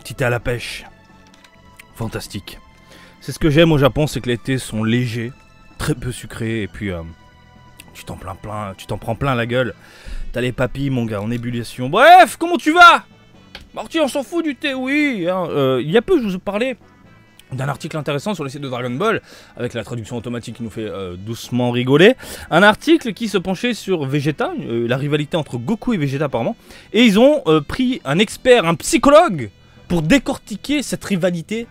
petit thé à la pêche. Fantastique. C'est ce que j'aime au Japon, c'est que les thés sont légers, très peu sucrés, et puis tu t'en prends plein la gueule. T'as les papilles, mon gars, en ébullition. Bref, comment tu vas? Marty, on s'en fout du thé, oui. Hein. Il y a peu, je vous parlais d'un article intéressant sur le site de Dragon Ball, avec la traduction automatique qui nous fait doucement rigoler. Un article qui se penchait sur Vegeta, la rivalité entre Goku et Vegeta apparemment. Et ils ont pris un expert, un psychologue, pour décortiquer cette rivalité.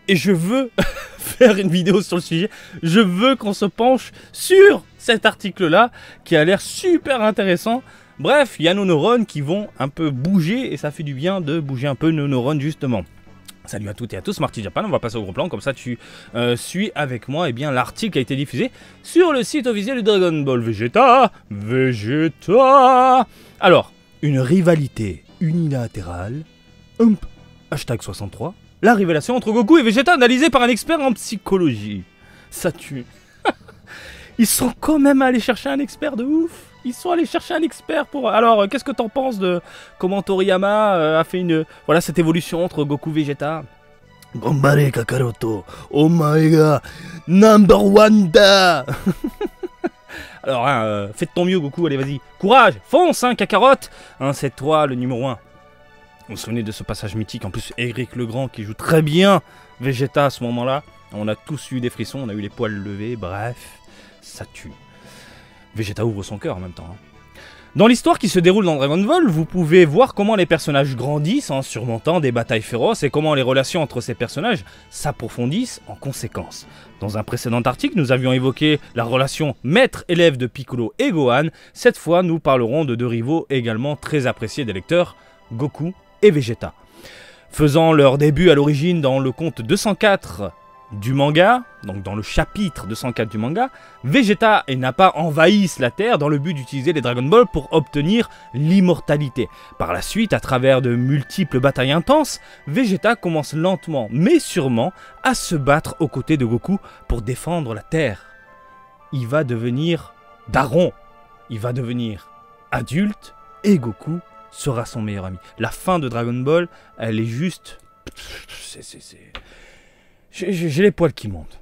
Et je veux faire une vidéo sur le sujet. Je veux qu'on se penche sur cet article-là, qui a l'air super intéressant. Bref, il y a nos neurones qui vont un peu bouger, et ça fait du bien de bouger un peu nos neurones justement. Salut à toutes et à tous, Marty Japan, on va passer au gros plan, comme ça tu suis avec moi. Et bien l'article a été diffusé sur le site officiel de Dragon Ball Vegeta. Alors, une rivalité unilatérale, hashtag 63, la révélation entre Goku et Vegeta analysée par un expert en psychologie. Ça tue. Ils sont quand même allés chercher un expert de ouf. Ils sont allés chercher un expert pour... Alors, qu'est-ce que t'en penses de comment Toriyama a fait voilà, cette évolution entre Goku et Vegeta? Gambare Kakaroto, Omae number one da. Alors, hein, fais de ton mieux, Goku, allez, vas-y. Courage, fonce, hein, Kakarot. Hein, c'est toi, le numéro 1. Vous vous souvenez de ce passage mythique? En plus, Eric Legrand qui joue très bien Vegeta à ce moment-là. On a tous eu des frissons, on a eu les poils levés, bref, ça tue. Vegeta ouvre son cœur en même temps. Hein. Dans l'histoire qui se déroule dans Dragon Ball, vous pouvez voir comment les personnages grandissent en surmontant des batailles féroces et comment les relations entre ces personnages s'approfondissent en conséquence. Dans un précédent article, nous avions évoqué la relation maître-élève de Piccolo et Gohan. Cette fois, nous parlerons de deux rivaux également très appréciés des lecteurs, Goku et Vegeta. Faisant leur début à l'origine dans le conte 204 du manga, donc dans le chapitre 204 du manga, Vegeta et Nappa envahissent la Terre dans le but d'utiliser les Dragon Ball pour obtenir l'immortalité. Par la suite, à travers de multiples batailles intenses, Vegeta commence lentement mais sûrement à se battre aux côtés de Goku pour défendre la Terre. Il va devenir daron, il va devenir adulte et Goku sera son meilleur ami. La fin de Dragon Ball, elle est juste... J'ai les poils qui montent.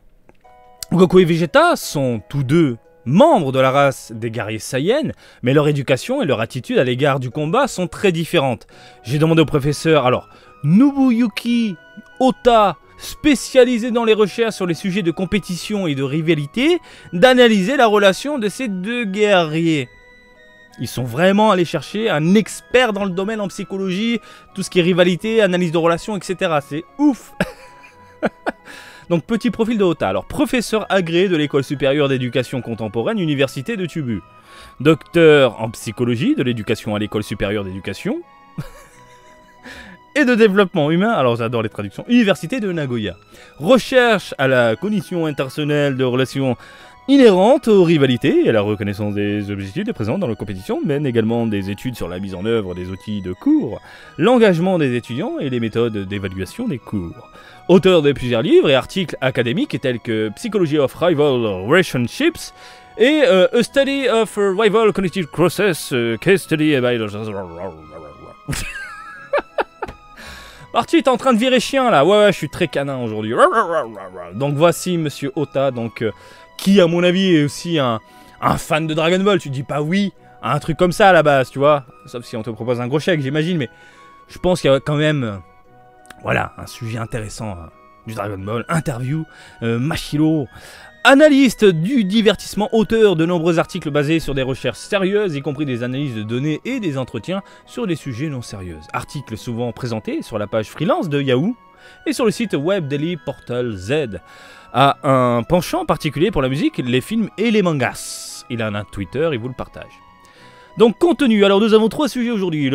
Goku et Vegeta sont tous deux membres de la race des guerriers Saiyans, mais leur éducation et leur attitude à l'égard du combat sont très différentes. J'ai demandé au professeur, alors, Nobuyuki Ota, spécialisé dans les recherches sur les sujets de compétition et de rivalité, d'analyser la relation de ces deux guerriers. Ils sont vraiment allés chercher un expert dans le domaine en psychologie, tout ce qui est rivalité, analyse de relations, etc. C'est ouf. Donc petit profil de Ota. Alors professeur agréé de l'école supérieure d'éducation contemporaine, université de Tubu. Docteur en psychologie de l'éducation à l'école supérieure d'éducation et de développement humain, alors j'adore les traductions, université de Nagoya. Recherche à la cognition intersonnelle de relations inhérentes aux rivalités et à la reconnaissance des objectifs présents dans la compétition, mène également des études sur la mise en œuvre des outils de cours, l'engagement des étudiants et les méthodes d'évaluation des cours. Auteur de plusieurs livres et articles académiques tels que Psychology of Rival Relationships et A Study of Rival Cognitive Process, Case Study about... Marty est en train de virer chien là, ouais, je suis très canin aujourd'hui. Donc voici Monsieur Ota, donc, qui à mon avis est aussi un fan de Dragon Ball. Tu dis pas oui à un truc comme ça à la base, tu vois. Sauf si on te propose un gros chèque, j'imagine, mais je pense qu'il y a quand même... Voilà, un sujet intéressant du Dragon Ball. Interview, Mashiro, analyste du divertissement, auteur de nombreux articles basés sur des recherches sérieuses, y compris des analyses de données et des entretiens sur des sujets non sérieux. Articles souvent présentés sur la page freelance de Yahoo et sur le site web Daily Portal Z. A un penchant particulier pour la musique, les films et les mangas. Il a un Twitter, il vous le partage. Donc contenu, alors nous avons 3 sujets aujourd'hui.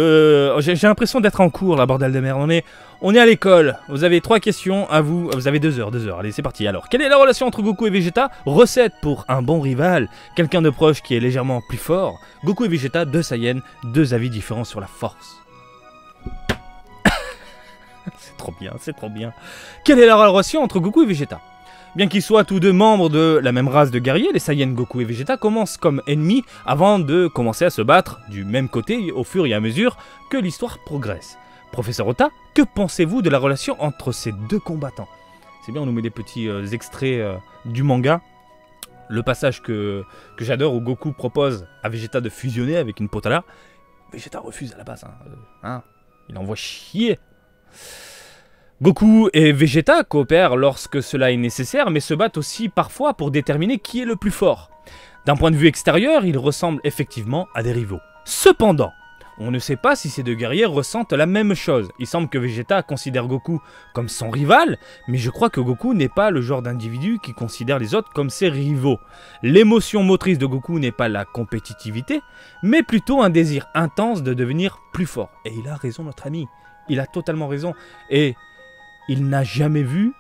J'ai l'impression d'être en cours, la bordel de merde. On est à l'école, vous avez 3 questions à vous. Vous avez 2 heures, allez c'est parti. Alors, quelle est la relation entre Goku et Vegeta? Recette pour un bon rival, quelqu'un de proche qui est légèrement plus fort. Goku et Vegeta, 2 Saiyans, 2 avis différents sur la force. C'est trop bien, c'est trop bien. Quelle est la relation entre Goku et Vegeta? Bien qu'ils soient tous deux membres de la même race de guerriers, les Saiyans Goku et Vegeta commencent comme ennemis avant de commencer à se battre du même côté au fur et à mesure que l'histoire progresse. Professeur Ota, que pensez-vous de la relation entre ces deux combattants? C'est bien, on nous met des petits extraits du manga. Le passage que j'adore où Goku propose à Vegeta de fusionner avec une Potala. Vegeta refuse à la base. Il envoie chier. Goku et Vegeta coopèrent lorsque cela est nécessaire, mais se battent aussi parfois pour déterminer qui est le plus fort. D'un point de vue extérieur, ils ressemblent effectivement à des rivaux. Cependant, on ne sait pas si ces deux guerriers ressentent la même chose. Il semble que Vegeta considère Goku comme son rival, mais je crois que Goku n'est pas le genre d'individu qui considère les autres comme ses rivaux. L'émotion motrice de Goku n'est pas la compétitivité, mais plutôt un désir intense de devenir plus fort. Et il a raison, notre ami. Il a totalement raison. Et il n'a jamais vu,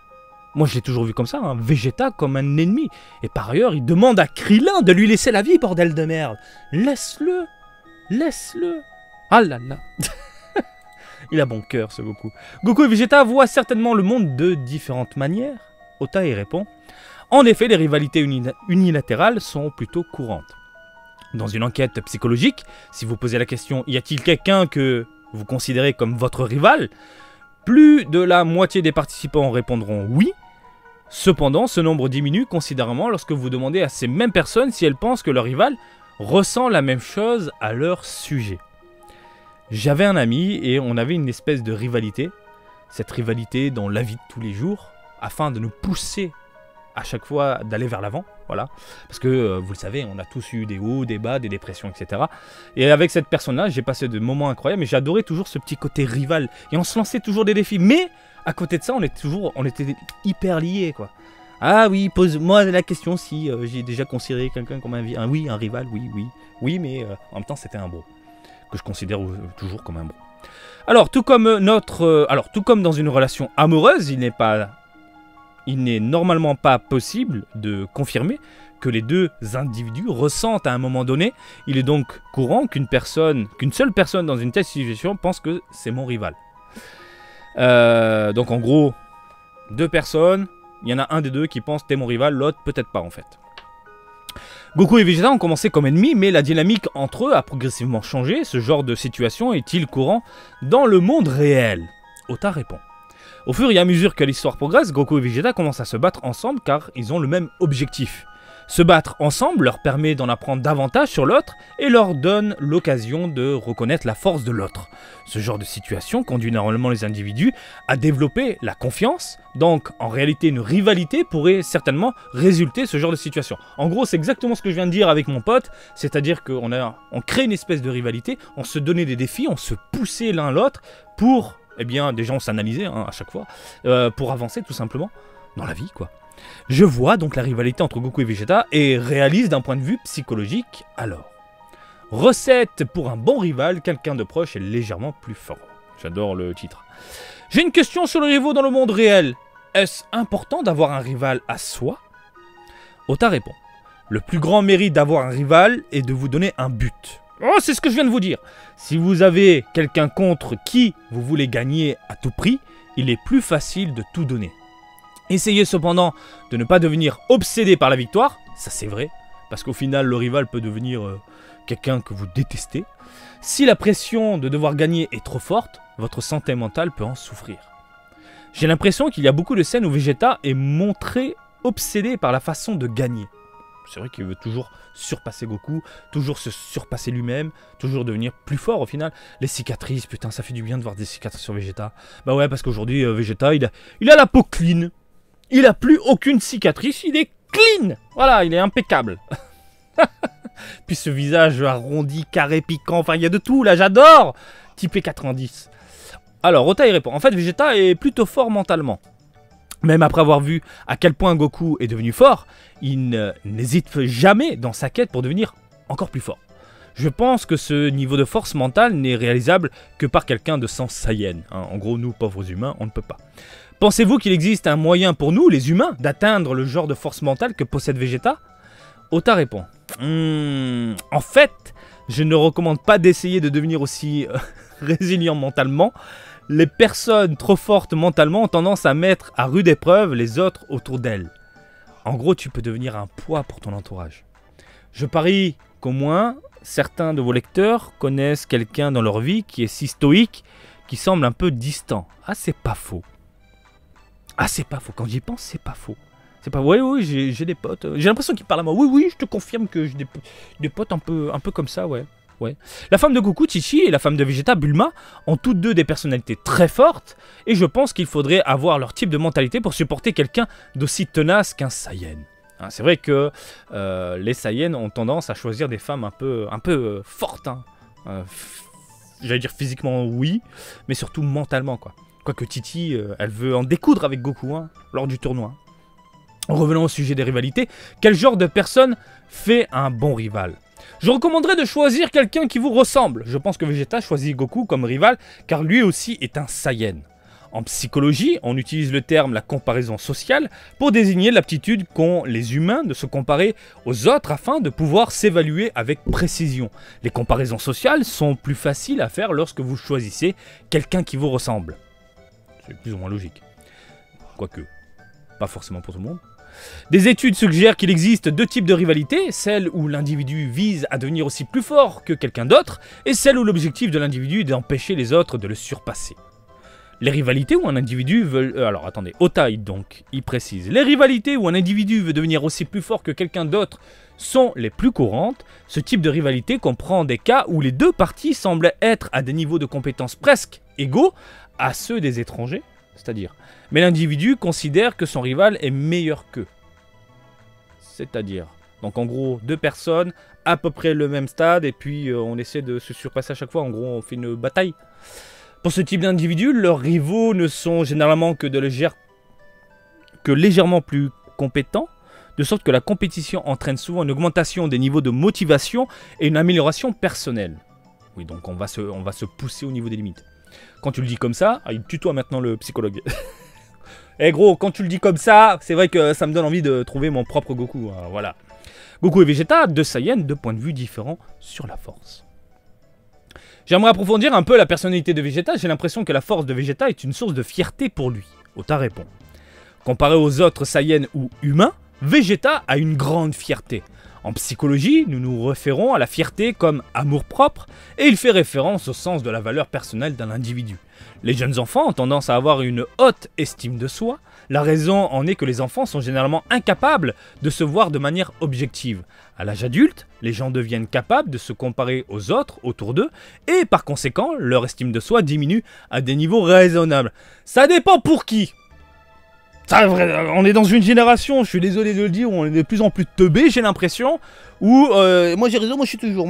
moi je l'ai toujours vu comme ça, Vegeta comme un ennemi. Et par ailleurs, il demande à Krillin de lui laisser la vie, bordel de merde. Laisse-le. Laisse-le. Ah là là. Il a bon cœur, ce Goku. Goku et Vegeta voient certainement le monde de différentes manières. Ota y répond. En effet, les rivalités unilatérales sont plutôt courantes. Dans une enquête psychologique, si vous posez la question « Y a-t-il quelqu'un que vous considérez comme votre rival ?», plus de la moitié des participants répondront « oui ». Cependant, ce nombre diminue considérablement lorsque vous demandez à ces mêmes personnes si elles pensent que leur rival ressent la même chose à leur sujet. J'avais un ami et on avait une espèce de rivalité. Cette rivalité dans la vie de tous les jours, afin de nous pousser à chaque fois d'aller vers l'avant. Voilà. Parce que, vous le savez, on a tous eu des hauts, des bas, des dépressions, etc. Et avec cette personne-là, j'ai passé de moments incroyables. Mais j'adorais toujours ce petit côté rival. Et on se lançait toujours des défis. Mais, à côté de ça, on était hyper liés, quoi. Ah oui, pose-moi la question si j'ai déjà considéré quelqu'un comme un rival, oui, mais en même temps, c'était un bro. Que je considère toujours comme un bro. Alors, tout comme dans une relation amoureuse, il n'est normalement pas possible de confirmer que les deux individus ressentent à un moment donné. Il est donc courant qu'une seule personne dans une telle situation pense que c'est mon rival. Donc en gros, deux personnes, il y en a un des deux qui pense t'es mon rival, l'autre peut-être pas en fait. Goku et Vegeta ont commencé comme ennemis, mais la dynamique entre eux a progressivement changé. Ce genre de situation est-il courant dans le monde réel? Ota répond. Au fur et à mesure que l'histoire progresse, Goku et Vegeta commencent à se battre ensemble car ils ont le même objectif. Se battre ensemble leur permet d'en apprendre davantage sur l'autre et leur donne l'occasion de reconnaître la force de l'autre. Ce genre de situation conduit normalement les individus à développer la confiance, donc en réalité une rivalité pourrait certainement résulter de ce genre de situation. En gros, c'est exactement ce que je viens de dire avec mon pote, c'est-à-dire qu'on crée une espèce de rivalité, on se donnait des défis, on se poussait l'un l'autre pour, déjà on s'analysait à chaque fois, pour avancer tout simplement dans la vie, quoi. Je vois donc la rivalité entre Goku et Vegeta et réalise d'un point de vue psychologique alors. Recette pour un bon rival, quelqu'un de proche est légèrement plus fort. J'adore le titre. J'ai une question sur les rivaux dans le monde réel. Est-ce important d'avoir un rival à soi? Ota répond. Le plus grand mérite d'avoir un rival est de vous donner un but. Oh, c'est ce que je viens de vous dire. Si vous avez quelqu'un contre qui vous voulez gagner à tout prix, il est plus facile de tout donner. Essayez cependant de ne pas devenir obsédé par la victoire, ça c'est vrai, parce qu'au final le rival peut devenir quelqu'un que vous détestez. Si la pression de devoir gagner est trop forte, votre santé mentale peut en souffrir. J'ai l'impression qu'il y a beaucoup de scènes où Vegeta est montré obsédé par la façon de gagner. C'est vrai qu'il veut toujours surpasser Goku, toujours se surpasser lui-même, toujours devenir plus fort au final. Les cicatrices, putain ça fait du bien de voir des cicatrices sur Vegeta. Bah ouais, parce qu'aujourd'hui Vegeta il a la peau clean. Il a plus aucune cicatrice, il est clean. Voilà, il est impeccable. Puis ce visage arrondi, carré, piquant, enfin il y a de tout là, j'adore. Typé 90. Alors Ota y répond, en fait Vegeta est plutôt fort mentalement. Même après avoir vu à quel point Goku est devenu fort, il n'hésite jamais dans sa quête pour devenir encore plus fort. Je pense que ce niveau de force mentale n'est réalisable que par quelqu'un de sans Saiyan. En gros, nous, pauvres humains, on ne peut pas. Pensez-vous qu'il existe un moyen pour nous, les humains, d'atteindre le genre de force mentale que possède Vegeta? Ota répond. En fait, je ne recommande pas d'essayer de devenir aussi résilient mentalement. Les personnes trop fortes mentalement ont tendance à mettre à rude épreuve les autres autour d'elles. En gros, tu peux devenir un poids pour ton entourage. Je parie qu'au moins, certains de vos lecteurs connaissent quelqu'un dans leur vie qui est si stoïque qui semble un peu distant. Ah, c'est pas faux. Ah, c'est pas faux. Quand j'y pense, c'est pas faux. C'est pas... Oui, j'ai des potes. J'ai l'impression qu'ils parlent à moi. Oui, je te confirme que j'ai des potes un peu comme ça, ouais. La femme de Goku, Chi-Chi, et la femme de Vegeta, Bulma, ont toutes deux des personnalités très fortes, et je pense qu'il faudrait avoir leur type de mentalité pour supporter quelqu'un d'aussi tenace qu'un Saiyan. Hein, c'est vrai que les Saiyans ont tendance à choisir des femmes un peu fortes. Hein. J'allais dire physiquement, oui, mais surtout mentalement, quoi. Quoique Titi, elle veut en découdre avec Goku, hein, lors du tournoi. Revenons au sujet des rivalités. Quel genre de personne fait un bon rival? Je recommanderais de choisir quelqu'un qui vous ressemble. Je pense que Vegeta choisit Goku comme rival, car lui aussi est un Saiyan. En psychologie, on utilise le terme la comparaison sociale pour désigner l'aptitude qu'ont les humains de se comparer aux autres afin de pouvoir s'évaluer avec précision. Les comparaisons sociales sont plus faciles à faire lorsque vous choisissez quelqu'un qui vous ressemble. C'est plus ou moins logique. Quoique, pas forcément pour tout le monde. Des études suggèrent qu'il existe deux types de rivalités, celle où l'individu vise à devenir aussi plus fort que quelqu'un d'autre, et celle où l'objectif de l'individu est d'empêcher les autres de le surpasser. Les rivalités où un individu veut... alors attendez, Otai donc, il précise. Les rivalités où un individu veut devenir aussi plus fort que quelqu'un d'autre sont les plus courantes. Ce type de rivalité comprend des cas où les deux parties semblent être à des niveaux de compétences presque égaux à ceux des étrangers, c'est-à-dire... Mais l'individu considère que son rival est meilleur qu'eux. C'est-à-dire... Donc en gros, deux personnes, à peu près le même stade, et puis on essaie de se surpasser à chaque fois. En gros, on fait une bataille. Pour ce type d'individus, leurs rivaux ne sont généralement que légèrement plus compétents, de sorte que la compétition entraîne souvent une augmentation des niveaux de motivation et une amélioration personnelle. Oui, donc on va se pousser au niveau des limites. Quand tu le dis comme ça, il tutoie maintenant le psychologue. Eh gros, quand tu le dis comme ça, c'est vrai que ça me donne envie de trouver mon propre Goku. Hein, voilà. Goku et Vegeta, deux Saiyans, deux points de vue différents sur la force. J'aimerais approfondir un peu la personnalité de Vegeta. J'ai l'impression que la force de Vegeta est une source de fierté pour lui. Ota répond. Comparé aux autres Saiyans ou humains, Vegeta a une grande fierté. En psychologie, nous nous référons à la fierté comme amour-propre, et il fait référence au sens de la valeur personnelle d'un individu. Les jeunes enfants ont tendance à avoir une haute estime de soi. La raison en est que les enfants sont généralement incapables de se voir de manière objective. À l'âge adulte, les gens deviennent capables de se comparer aux autres autour d'eux, et par conséquent, leur estime de soi diminue à des niveaux raisonnables. Ça dépend pour qui. Ça, on est dans une génération, je suis désolé de le dire, où on est de plus en plus teubés, j'ai l'impression, où moi j'ai raison, moi je suis toujours,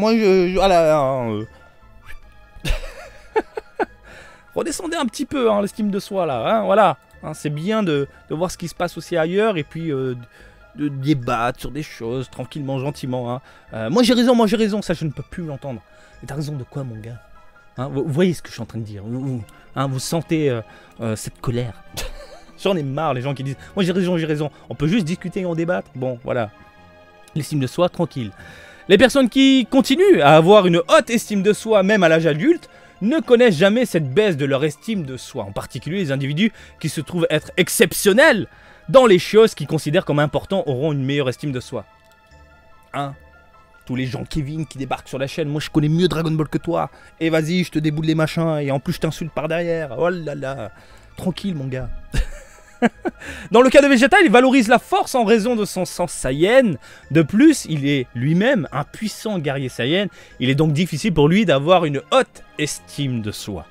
redescendez un petit peu hein, l'estime de soi là, hein, voilà. Hein, c'est bien de voir ce qui se passe aussi ailleurs et puis de débattre sur des choses tranquillement, gentiment. Hein. Moi j'ai raison, ça je ne peux plus l'entendre. Mais t'as raison de quoi mon gars hein, vous voyez ce que je suis en train de dire, vous sentez cette colère. J'en ai marre les gens qui disent « Moi j'ai raison, on peut juste discuter et en débattre. » Bon, voilà. L'estime de soi, tranquille. Les personnes qui continuent à avoir une haute estime de soi, même à l'âge adulte, ne connaissent jamais cette baisse de leur estime de soi. En particulier les individus qui se trouvent être exceptionnels dans les choses qu'ils considèrent comme importantes auront une meilleure estime de soi. Hein? Tous les gens Kevin qui débarquent sur la chaîne, moi je connais mieux Dragon Ball que toi. Et vas-y, je te déboule les machins et en plus je t'insulte par derrière. Oh là là. Tranquille mon gars. Dans le cas de Vegeta, il valorise la force en raison de son sang Saiyan. De plus, il est lui-même un puissant guerrier Saiyan. Il est donc difficile pour lui d'avoir une haute estime de soi.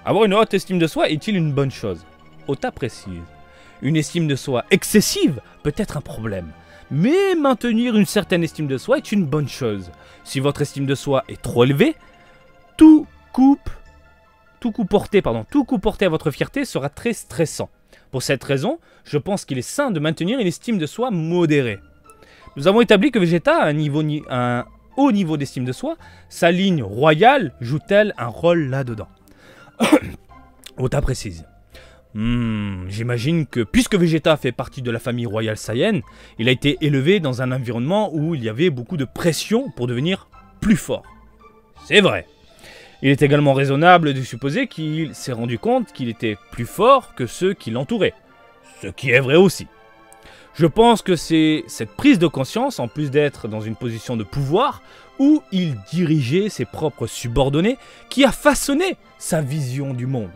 Avoir une haute estime de soi est-il une bonne chose? Ota précise. Une estime de soi excessive peut être un problème. Mais maintenir une certaine estime de soi est une bonne chose. Si votre estime de soi est trop élevée, tout coup porté à votre fierté sera très stressant. Pour cette raison, je pense qu'il est sain de maintenir une estime de soi modérée. Nous avons établi que Vegeta a un haut niveau d'estime de soi. Sa ligne royale joue-t-elle un rôle là-dedans? Ota précise. J'imagine que, puisque Vegeta fait partie de la famille royale Saiyan, il a été élevé dans un environnement où il y avait beaucoup de pression pour devenir plus fort. C'est vrai. Il est également raisonnable de supposer qu'il s'est rendu compte qu'il était plus fort que ceux qui l'entouraient. Ce qui est vrai aussi. Je pense que c'est cette prise de conscience, en plus d'être dans une position de pouvoir, où il dirigeait ses propres subordonnés, qui a façonné sa vision du monde.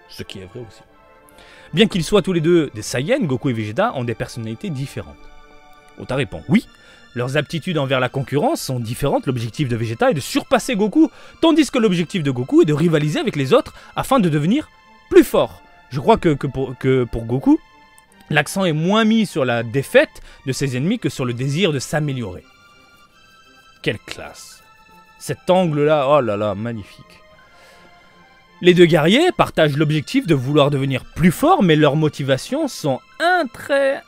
Ce qui est vrai aussi. Bien qu'ils soient tous les deux des Saiyans, Goku et Vegeta ont des personnalités différentes. Ota répond oui, leurs aptitudes envers la concurrence sont différentes. L'objectif de Vegeta est de surpasser Goku, tandis que l'objectif de Goku est de rivaliser avec les autres afin de devenir plus fort. Je crois que pour Goku, l'accent est moins mis sur la défaite de ses ennemis que sur le désir de s'améliorer. Quelle classe! Cet angle-là, oh là là, magnifique. Les deux guerriers partagent l'objectif de vouloir devenir plus forts, mais leurs motivations sont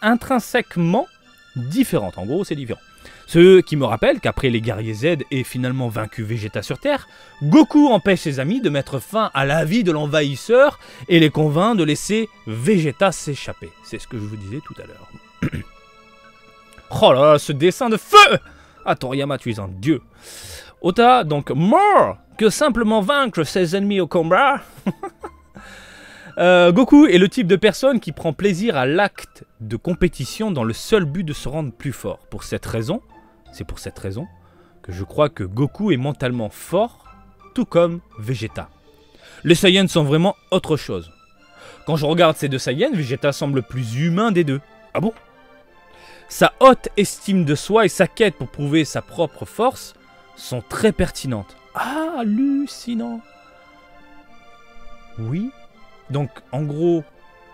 intrinsèquement différentes. En gros, c'est différent. Ce qui me rappelle qu'après les guerriers Z aient finalement vaincu Vegeta sur Terre, Goku empêche ses amis de mettre fin à la vie de l'envahisseur et les convainc de laisser Vegeta s'échapper. C'est ce que je vous disais tout à l'heure. Oh là là, ce dessin de feu! Ah, Toriyama, tu es un dieu. Ota, donc, more que simplement vaincre ses ennemis au combat. Goku est le type de personne qui prend plaisir à l'acte de compétition dans le seul but de se rendre plus fort. C'est pour cette raison que je crois que Goku est mentalement fort, tout comme Vegeta. Les Saiyans sont vraiment autre chose. Quand je regarde ces deux Saiyans, Vegeta semble le plus humain des deux. Ah bon? Sa haute estime de soi et sa quête pour prouver sa propre force sont très pertinentes. Ah, hallucinant. Oui. Donc, en gros,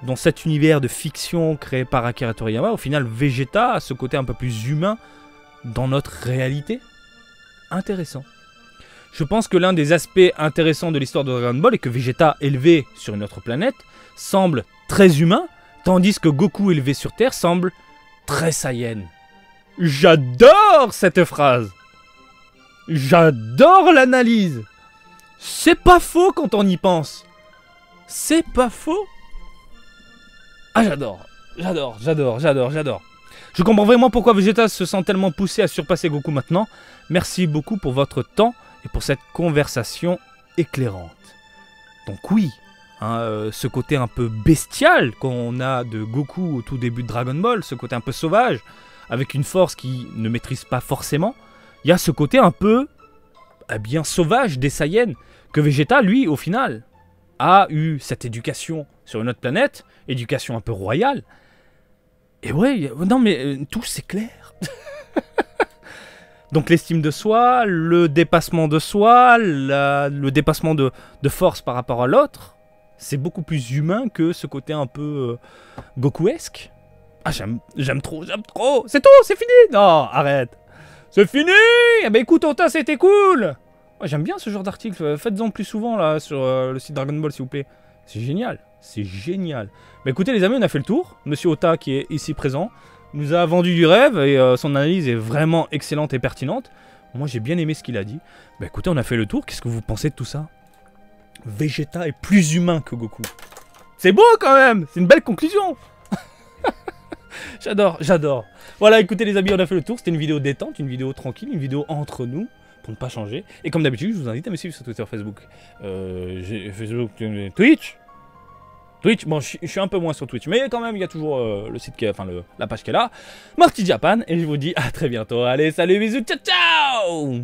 dans cet univers de fiction créé par Akira Toriyama, au final, Vegeta a ce côté un peu plus humain dans notre réalité. Intéressant. Je pense que l'un des aspects intéressants de l'histoire de Dragon Ball est que Vegeta, élevé sur une autre planète, semble très humain, tandis que Goku, élevé sur Terre, semble très Saiyan. J'adore cette phrase. J'adore l'analyse. C'est pas faux quand on y pense. C'est pas faux. Ah, j'adore. Je comprends vraiment pourquoi Vegeta se sent tellement poussé à surpasser Goku maintenant. Merci beaucoup pour votre temps et pour cette conversation éclairante. Donc oui, ce côté un peu bestial qu'on a de Goku au tout début de Dragon Ball, ce côté un peu sauvage, avec une force qu'il ne maîtrise pas forcément, il y a ce côté un peu bien sauvage des Saiyans, que Vegeta, lui, au final, a eu cette éducation sur une autre planète, éducation un peu royale. Et ouais, non mais tout c'est clair. Donc l'estime de soi, le dépassement de soi, le dépassement de force par rapport à l'autre, c'est beaucoup plus humain que ce côté un peu Gokuesque. Ah, j'aime trop. C'est tout, c'est fini. Non, arrête. C'est fini. Eh ben écoute, Ota, c'était cool. Ouais, j'aime bien ce genre d'article. Faites-en plus souvent là sur le site Dragon Ball, s'il vous plaît. C'est génial. C'est génial. Bah écoutez les amis, on a fait le tour. Monsieur Ota, qui est ici présent, nous a vendu du rêve et son analyse est vraiment excellente et pertinente. Moi, j'ai bien aimé ce qu'il a dit. Bah écoutez, on a fait le tour. Qu'est-ce que vous pensez de tout ça? Vegeta est plus humain que Goku. C'est beau quand même. C'est une belle conclusion. J'adore. Voilà, écoutez les amis, on a fait le tour. C'était une vidéo détente, une vidéo tranquille, une vidéo entre nous, pour ne pas changer. Et comme d'habitude, je vous invite à me suivre sur Twitter, Facebook. Facebook, Twitch, bon, je suis un peu moins sur Twitch, mais quand même, il y a toujours le site qui est, enfin, la page qui est là. Marty Japan, et je vous dis à très bientôt. Allez, salut, bisous, ciao, ciao!